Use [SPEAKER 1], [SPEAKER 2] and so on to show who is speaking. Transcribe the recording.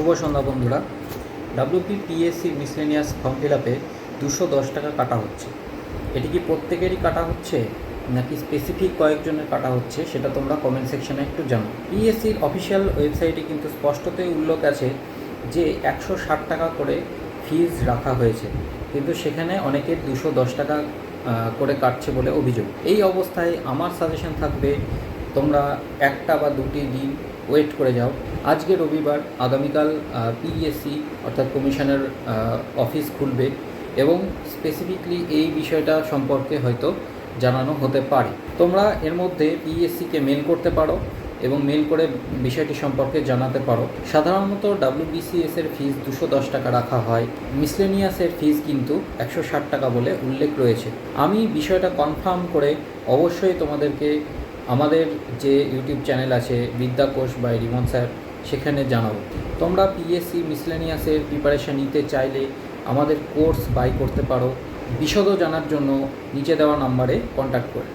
[SPEAKER 1] শুভ সন্ধ্যা বন্ধুরা। WBPSC miscellaneous form fill আপে 210 টাকা কাটা হচ্ছে। এটি কি প্রত্যেকেরই কাটা হচ্ছে নাকি স্পেসিফিক কয়েকজনের কাটা হচ্ছে সেটা তোমরা কমেন্ট সেকশনে একটু জানো। পিএসসির অফিসিয়াল ওয়েবসাইটে কিন্তু স্পষ্টতই উল্লেখ আছে যে 160 টাকা করে ফিজ রাখা হয়েছে, কিন্তু সেখানে অনেকের 210 টাকা করে কাটছে বলে অভিযোগ। এই অবস্থায় আমার সাজেশন থাকবে তোমরা একটা বা দুটি দিন ওয়েট করে যাও। আজকে রবিবার, আগামীকাল পিএসসি অর্থাৎ কমিশনের অফিস খুলবে এবং স্পেসিফিকলি এই বিষয়টা সম্পর্কে হয়তো জানানো হতে পারে। তোমরা এর মধ্যে পিএসসিকে মেল করতে পারো এবং মেল করে বিষয়টি সম্পর্কে জানাতে পারো। সাধারণত WBCS-এর ফিজ 210 টাকা রাখা হয়, মিসলেনিয়াসের ফিজ কিন্তু 160 টাকা বলে উল্লেখ রয়েছে। আমি বিষয়টা কনফার্ম করে অবশ্যই তোমাদেরকে আমাদের যে ইউটিউব চ্যানেল আছে বিদ্যাকোষ বাই রিমন স্যার, সেখানে জানাবো। তোমরা পিএসসি মিসলেনিয়াসের প্রিপারেশান নিতে চাইলে আমাদের কোর্স বাই করতে পারো। বিশদ জানার জন্য নিচে দেওয়া নাম্বারে কন্ট্যাক্ট করে।